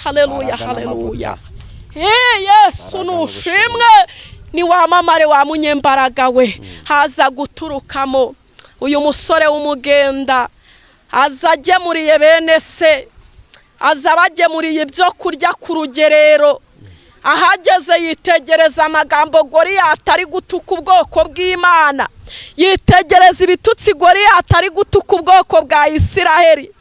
haleluya haleluya. Yesu nushimwe, ni wamamare wa munyembaraga we. Haza guturukamo uyu musore w'umugenda, aza agemuriye bene se, aza bagemuriye ibyo kurya ku rugerero. Ahageze yitegereza amagambo Goliyati ari gutuka ubwoko bw'Imana, yitegereza ibitutsi Goliyati ari gutuka ubwoko bwa Isiraheli.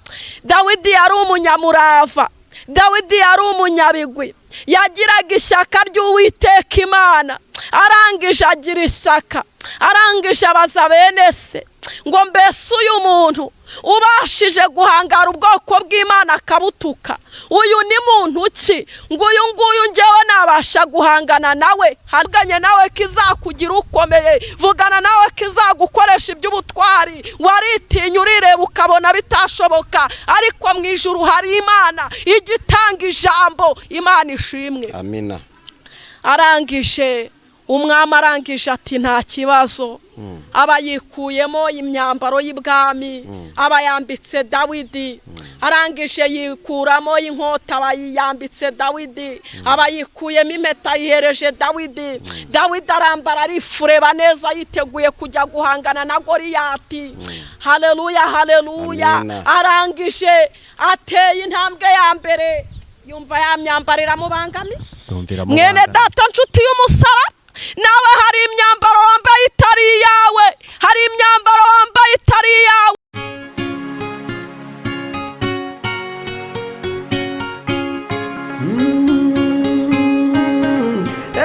Dawidi yari umunyamurava, Dawidi yari umunyabigwi, yagiraga ishyaka ry'Uwiteka Imana. Arangije agira ishyaka, arangije abaza bene se ngo mbese uyu muntu ubashije guhangara ubwoko bw'Imana akabutuka, uyu ni muntu ki? ngo uyu nguyu ngewe nabasha guhangana nawe, hanganye nawe kizakugira ukomeye, vugana nawe kizagukoresha iby'ubutwari, waritinya urireba ukabona bitashoboka, ariko mu ijuru hari Imana igitanga ijambo. Imana ishimwe. Amina. Arangije umwami arangije ati nta kibazo. Aba yikuyemo imyambaro y'ibwami, aba yambitse Dawidi. Arangije yikuramo inkota, aba yambitse Dawidi. Aba yikuyemo impeta yihereje Dawidi. Dawidi arambara arifureba neza, yiteguye kujya guhangana na Goliyati. Haleluya haleluya. Arangije ateye intambwe ya mbere, yumva ya myambaro iramubangamiye. Mwene data nshuti y'umusaraba, nawe hari imyambaro wambaye itari iyawe, hari imyambaro wambaye itari iyawe.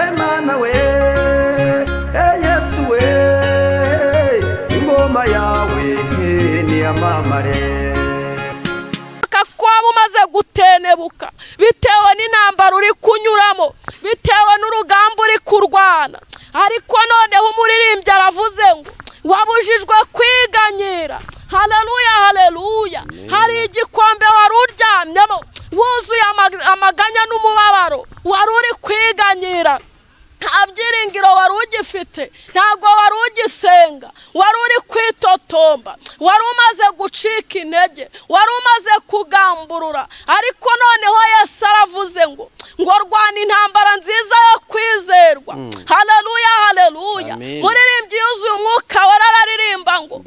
Emana we, Yesu we, ingoma yawe ni amamare. Kwaba umaze gutenebuka bitewe n'intambara uri kunyuramo, bitewe n'urugamba uri kurwana, ariko noneho umuririmbyi aravuze ngo wabujijwe kwiganyira. Haleluya haleluya. Hari igikombe wari uryamyemo wuzuye amaganya n'umubabaro, wari uri kwiganyira, nta byiringiro wari ugifite, ntabwo wari ugisenga, wari uri kwitotomba, wari umaze gucika intege, wari umaze kugamburura, ariko noneho Yesu aravuze ngo rwana intambara nziza yo kwizerwa. Haleluya haleluya. Muririmbyi yuzuye umwuka wera araririmba ngo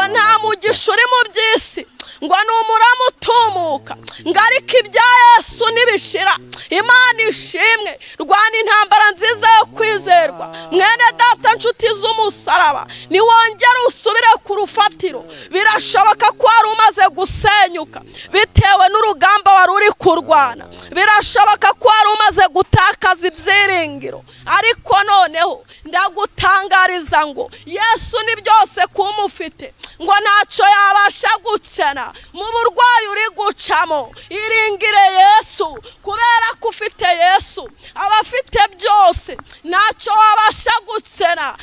nta mugisha uri mu by'isi, ngo ni umurama utumuka, ngo ariko ibya Yesu nibishira. Imana ishimwe. Rwana intambara nziza yo kwizerwa. Mwene data nshuti z'umusaraba, niwongere usubire ku rufatiro. Birashoboka ko wari umaze gusenyuka bitewe n'urugamba wari uri kurwana, birashoboka ko wari umaze gutakaza ibyiringiro, ariko noneho ndagutangariza ngo Yesu ni byose kumufite, ngo ntacyo yabasha gukena mu burwayi uri gucamo. Iringire Yesu, kubera ko ufite Yesu abafite byose, ntacyo wabasha gukena.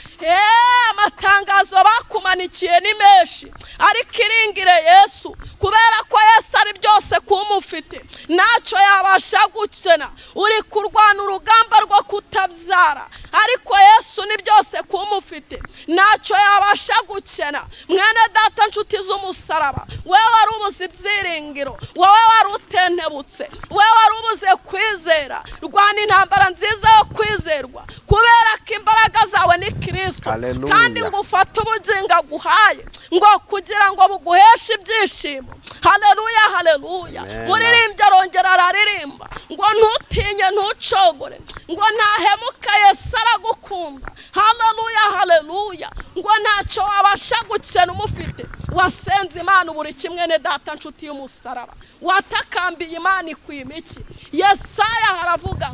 Amatangazo bakumanikiye ni menshi, ariko iringire Yesu, kubera ko Yesu ari byose kumufite, ntacyo yabasha gukena. Uri kurwana urugamba rwo kutabyara, ariko Yesu ni byose kumufite, ntacyo yabasha gukena. Mwene data nshuti z'umusaraba, wewe wari ubuze ibyiringiro, wowe wari utentebutse, wewe wari ubuze kwizera, rwana intambara nziza yo kwizerwa, kubera ko imbaraga zawe ni Kristo. Kandi ngo ufate ubugingo aguhaye, ngo kugira ngo buguheshe ibyishimo. Haleluya haleluya. Muririmbyi arongera araririmba ngo ntutinye ntucogore, ngo ntahemuka Yesu aragukunda. Haleluya haleluya. Ngo ntacyo wabasha gukena umufite, wasenze Imana buri kimwe. Ne data nshuti y'umusaraba, watakambiye Imana ikwima iki? Yesaya haravuga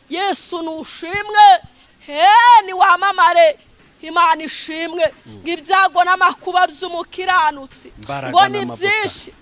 Yesu nushimwe, ni wamamare. Imana ishimwe. Ibyago n'amakuba by'umukiranutsi ngo ni byinshi,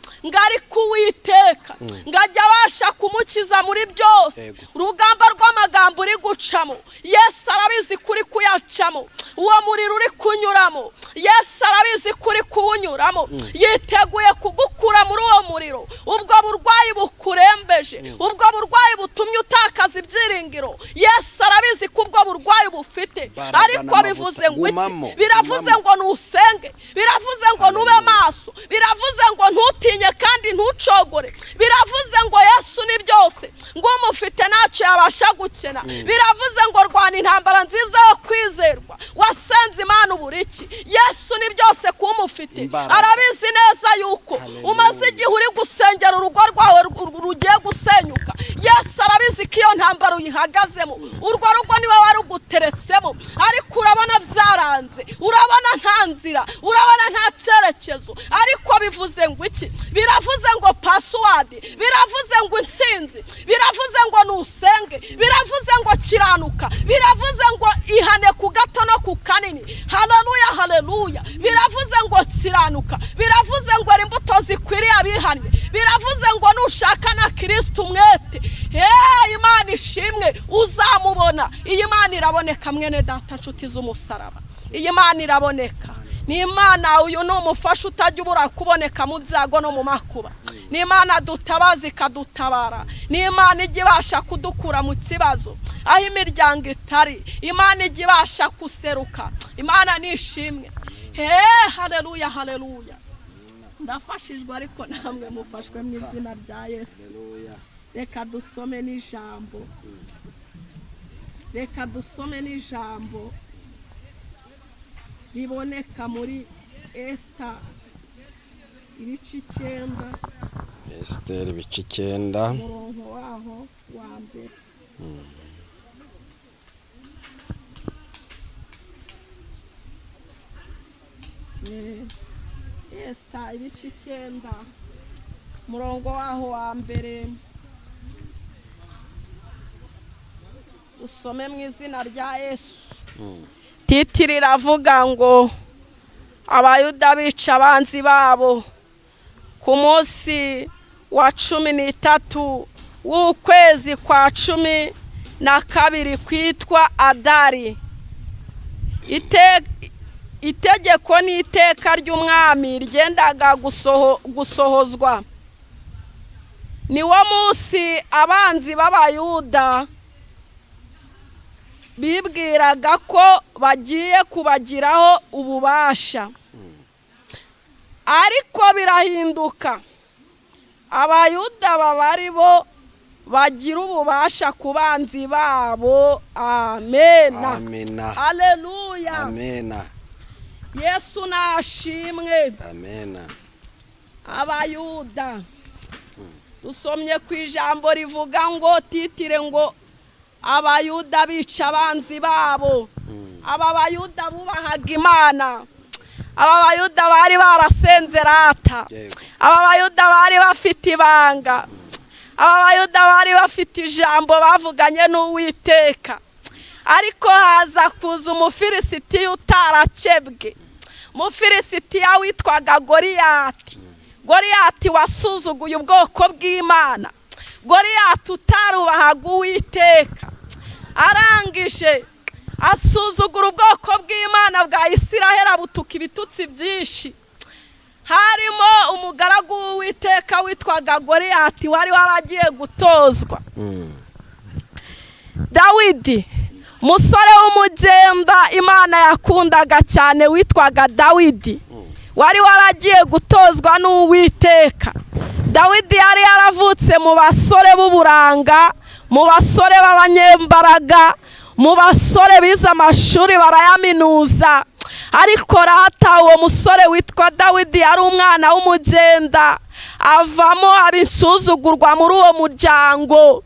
ariko Uwiteka ngajya abasha kumukiza muri byose. Urugamba rw'amagambo uri gucamo, Yesu arabizi kuri kuyacamo. Uwo muriro uri kunyuramo, Yesu arabizi kuri kuwunyuramo. Yiteguye kugukura muri uwo muriro, ubwo burwayi bukurembeje, ubwo burwayi butumye utakaza ibyiringiro. Yesu arabizi ko ubwo burwayi bufite, ariko bivuze ngo iki? Biravuze ngo nusenge, biravuze ngo nube maso, biravuze ngo ntutinye kandi ntucogore. biravuze ngo Yesu ni byose, ngo umufite ntacyo yabasha gukena. Biravuze ngo rwana intambara nziza yo kwizerwa, wasenze Imana uburiki. Yesu ni byose kumufite, arabizi neza yuko umaze igihe uri gusengera urugo rwawe rugiye gusenyuka. Yesu arabizi ko iyo ntambara uyihagazemo, urwo rugo niwe waruguteretsemo, ariko urabona byaranze, urabona nta nzira, urabona nta cyerekezo. Ariko bivuze ngo iki? Biravuze ngo password, biravuze ngo insinzi, biravuze ngo nusenge, biravuze ngo kiranuka, biravuze ngo ihane ku gato no ku kanini. Haleluya, haleluya. Biravuze ngo kiranuka, biravuze ngo imbuto zikwiriye abihanye, biravuze ngo nushaka na Kristo umwete. Imana ishimwe, uzamubona. Iyi Mana iraboneka mwene data nshuti z'umusaraba, iyi Mana iraboneka. Ni Imana, uyu ni umufasha utajya ubura kuboneka mu byago no mu makuba. Ni Imana dutabaza ikadutabara. Ni Imana ijya ibasha kudukura mu kibazo aho imiryango itari. Imana ijya ibasha kuseruka. Imana nishimwe. Haleluya, haleluya. Ndafashijwe ariko namwe mufashwe mu izina rya Yesu. Reka dusome n'ijambo, reka dusome n'ijambo riboneka muri Esther ibice 9. Esther ibice 9 umurongo waho wa mbere. Esther ibice 9 umurongo waho wa mbere. Usome mu izina rya Yesu. Titiri iravuga ngo Abayuda bica abanzi babo ku munsi wa 13 w'ukwezi kwa 12 kwitwa Adari. Itegeko n'iteka ry'umwami ryendaga gusohozwa. Ni wo munsi abanzi b'Abayuda bibwiraga ko bagiye kubagiraho ububasha, ariko birahinduka. Abayuda bari bo bagira ububasha ku banzi babo. Amena, amena, haleluya, amena. Yesu nashimwe. Amena. Abayuda dusomye ku ijambo rivuga ngo titire ngo Abayuda bica abanzi babo. Aba Bayuda bubahaga Imana, aba Bayuda bari barasenze rata, aba Bayuda bari bafite ibanga, aba Bayuda bari bafite ijambo bavuganye n'Uwiteka. Ariko haza kuza umufilisitiya utarakebwe, umufilisitiya witwaga Goliyati. Goliyati wasuzuguye ubwoko bw'Imana, Goliyati utarubahaga Uwiteka, arangije asuzugura ubwoko bw'Imana bwa Isiraheli, abutuka ibitutsi byinshi. Harimo umugaragu w'Uwiteka witwaga Goliyati wari waragiye gutozwa. Dawidi, musore w'umugenda Imana yakundaga cyane witwaga Dawidi, wari waragiye gutozwa n'Uwiteka. Dawidi yari yaravutse mu basore b'uburanga, mu basore b'abanyembaraga, mu basore bize amashuri barayaminuza. Ariko rata uwo musore witwa Dawidi yari umwana w'umugenda, avamo abinsuzugurwa muri uwo muryango.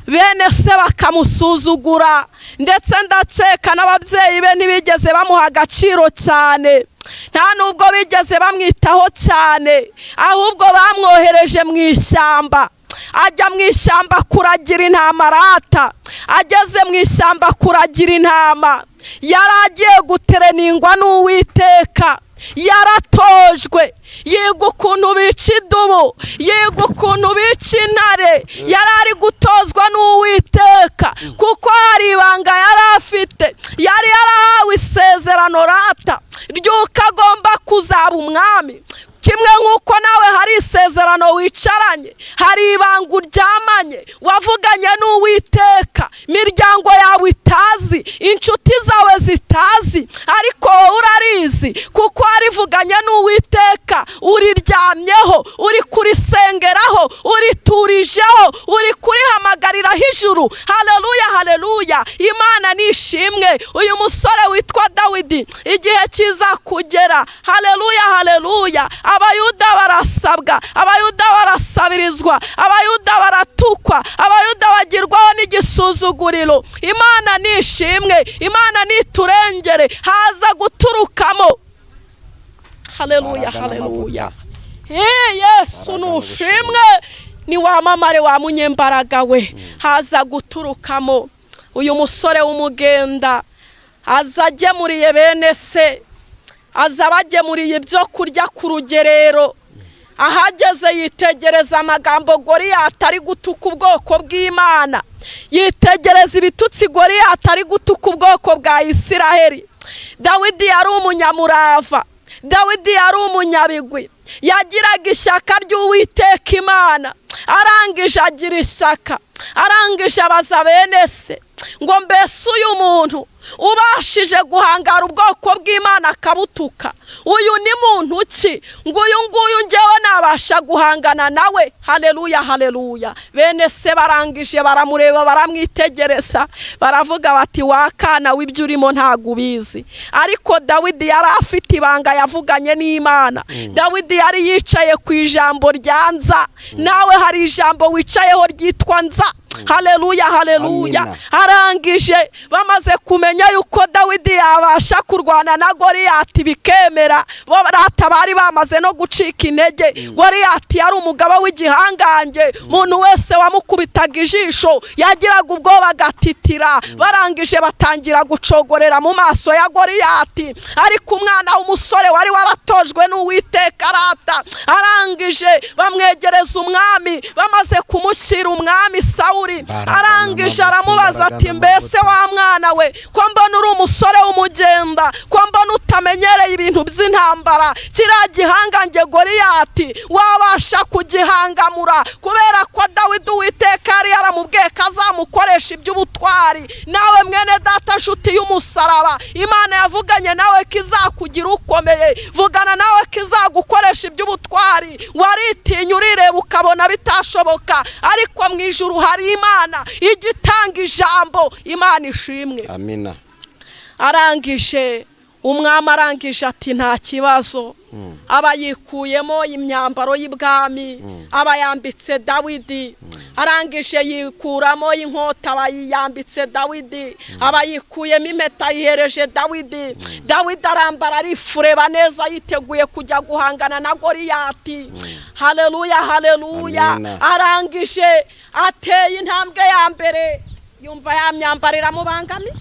Bene se bakamusuzugura, ndetse ndakeka n'ababyeyi be ntibigeze bamuha agaciro cyane, nta nubwo bigeze bamwitaho cyane, ahubwo bamwohereje mu ishyamba. Ajya mu ishyamba kuragira intama rata. Ageze mu ishyamba kuragira intama, yaragiye gutereningwa n'Uwiteka, yaratojwe, yiga ukuntu bica idubu, yiga ukuntu bica intare. Yari ari gutozwa n'Uwiteka kuko hari ibanga yari afite. Yari yarahawe isezerano rata ry'uko agomba kuzaba umwami. Kimwe nk'uko nawe hari isezerano wicaranye, hari ibanga uryamanye wavuganye n'Uwiteka, imiryango yawe utazi, inshuti zawe zitazi, ariko wowe urarizi kuko warivuganye n'Uwiteka, uriryamyeho, uri kurisengeraho, uriturijeho, uri kurihamagariraho ijuru. Haleluya, haleluya, Imana nishimwe. Uyu musore witwa Dawidi igihe kiza kugera, haleluya, haleluya, abayuda barasabwa, abayuda barasabirizwa, abayuda baratukwa, abayuda bagirwaho n'igisuzuguriro. Imana nishimwe, Imana niturengere, haza guturukamo, haleluya, haleluya. Yesu nushimwe, ni wamamare wa munyembaraga we, haza guturukamo uyu musore w'umugenda, aza agemuriye bene se, aza bagemuriye ibyo kurya ku rugerero. Ahageze yitegereza amagambo Goliyati ari gutuka ubwoko bw'Imana, yitegereza ibitutsi Goliyati ari gutuka ubwoko bwa Isiraheli. Dawidi yari umunyamurava, Dawidi yari umunyabigwi, yagiraga ishyaka ry'Uwiteka Imana. Arangije agira ishyaka, arangije abaza bene se ngo mbese uyu muntu ubashije guhangara ubwoko bw'Imana akabutuka, uyu ni muntu ki ngo uyu nguyu njyewe nabasha guhangana nawe? Haleluya, haleluya. Bene se barangije baramureba, baramwitegereza, baravuga bati wakana w'ibyo urimo ntago ubizi. Ariko Dawidi yari afite ibanga yavuganye n'Imana. Dawidi yari yicaye ku ijambo rya nza, nawe hari ijambo wicayeho ryitwa nza. Haleluya, haleluya. Arangije bamaze kumenya yuko Dawidi yabasha kurwana na Goliyati bikemera, bo bari bamaze no gucika intege. Goliyati yari umugabo w'igihangange, umuntu wese wamukubitaga ijisho yagiraga ubwoba agatitira. Barangije batangira gucogorera mu maso ya Goliyati, ariko umwana w'umusore wari waratojwe n'Uwiteka arata. Arangije bamwegereza umwami, bamaze kumushyira umwami Sawuli. Arangije aramubaza ati mbese wa mwana we, ko mbona uri umusore w'umugenda, ko mbona utamenyereye ibintu by'intambara, kiriya gihangange Goliyati wabasha kugihangamura? Kubera ko Dawidi Uwiteka yari yaramubwiye ko azamukoresha iby'ubutwari. Nawe mwene data nshuti y'umusaraba, Imana yavuganye nawe ko izakugira ukomeye, vugana nawe ko izagukoresha iby'ubutwari. Waritinya urireba ukabona bitashoboka, ariko mu ijuru hari Imana igitanga ijambo. Imana ishimwe, amina. Arangije umwami arangije ati nta kibazo. Aba yikuyemo imyambaro y'ibwami, aba yambitse Dawidi. Arangije yikuramo inkota, aba yiyambitse Dawidi. Aba yikuyemo impeta yihereje Dawidi. Dawidi arambara arifureba neza, yiteguye kujya guhangana na Goliyati. Haleluya, haleluya. Arangije ateye intambwe ya mbere, yumva ya myambaro iramubangamiye.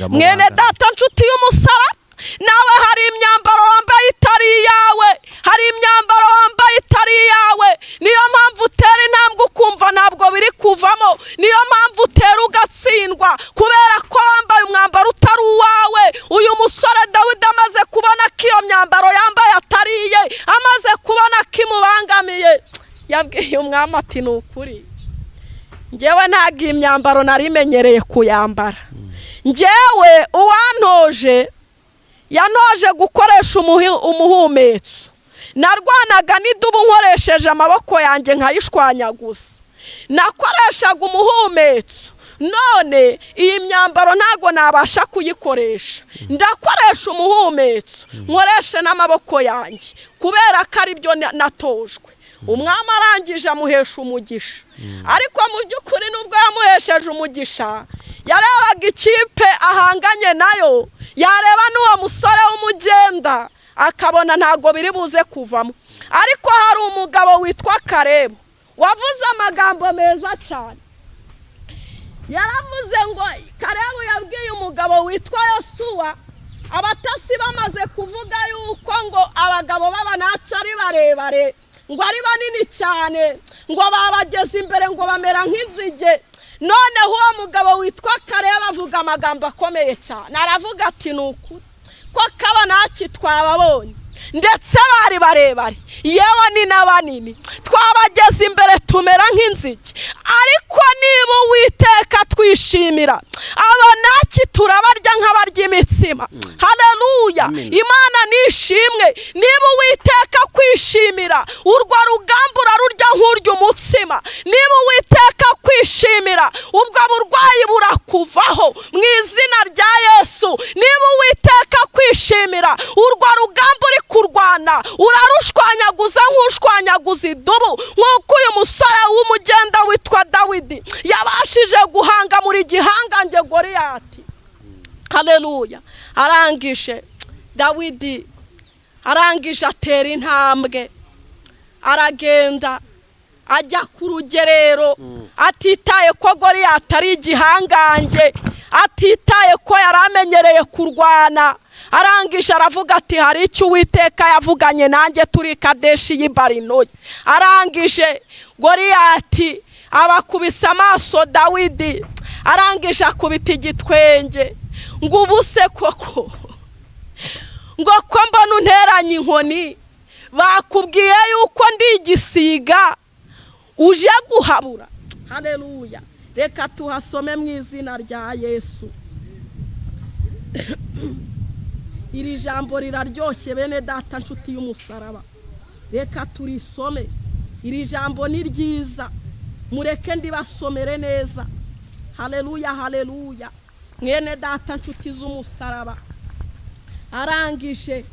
Mwene data nshuti y'umusaraba, nawe hari imyambaro wambaye itari iyawe, hari imyambaro wambaye itari iyawe. Niyo mpamvu utera intambwe ukumva ntabwo biri kuvamo, niyo mpamvu utera ugatsindwa, kubera ko wambaye umwambaro utari uwawe. Uyu musore Dawidi amaze kubona ko iyo myambaro yambaye atari iye, amaze kubona ko imubangamiye, yabwiye umwami ati ni ukuri, njyewe ntabwo iyi myambaro narimenyereye kuyambara. Njyewe uwantoje yantoje gukoresha umuhumetso, narwanaga n'idubu nkoresheje amaboko yanjye nkayishwanyaguza, nakoreshaga umuhumetso. None iyi myambaro ntago nabasha kuyikoresha, ndakoresha umuhumetso, nkoreshe n'amaboko yanjye, kubera ko ari byo natojwe. Umwami arangije amuhesha umugisha, ariko mu by'ukuri nubwo yamuhesheje umugisha, yarebaga ikipe ahanganye nayo, yareba n'uwo musore w'umugenda, akabona ntago biri buze kuvamo. Ariko hari umugabo witwa Karebu wavuze amagambo meza cyane. Yaravuze ngo, Karebu yabwiye umugabo witwa Yosuwa, abatasi bamaze kuvuga yuko ngo abagabo b'Abanaki ari barebare, ngo ari banini cyane, ngo babageze imbere ngo bamera nk'inzige. Noneho uwo mugabo witwa Karebu avuga amagambo akomeye cyane, aravuga ati ni ukuri ko Abanaki twababonye, ndetse bari barebare, yewe ni n'abanini, twabageze imbere tumera nk'inzige. Ariko niba Uwiteka twishimira, Abanaki Imana nishimwe. Niba Uwiteka kwishimira urwo rugamba urarurya nk'urya umutsima. Niba Uwiteka kwishimira ubwo burwayi burakuvaho mu izina rya Yesu. Niba Uwiteka kwishimira urwo rugamba uri kurwana urarushwanyaguza nk'ushwanyaguza idubu, nk'uko uyu musore w'umugenda witwa Dawidi yabashije guhanga muri gihangange Goliyati. Haleluya. Arangije Dawidi arangije atera intambwe aragenda ajya ku rugerero, atitaye ko Goliyati ari igihangange, atitaye ko yaramenyereye kurwana. Arangije aravuga ati hari icyo Uwiteka yavuganye nanjye turi Kadeshi y'i Barinoyi. Arangije Goliyati abakubise amaso Dawidi, arangije akubita igitwenge ngo ubuse koko ngo ko mbona unteranye inkoni, bakubwiye yuko ndi igisiga uje guhabura. Haleluya. Reka tuhasome mu izina rya Yesu. Iri jambo riraryoshye bene data nshuti y'umusaraba, reka turisome. Iri jambo ni ryiza, mureke ndibasomere neza. Haleluya, haleluya. Mwene data nshuti z'umusaraba. Arangije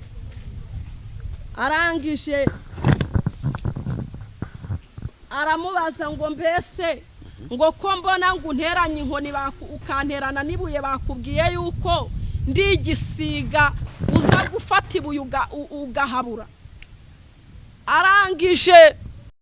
aramubaza ngo mbese ngo ko mbona ngo unteranye inkoni ukanterana n'ibuye, bakubwiye yuko ndi igisiga uza gufata ibuye ugahabura. Arangije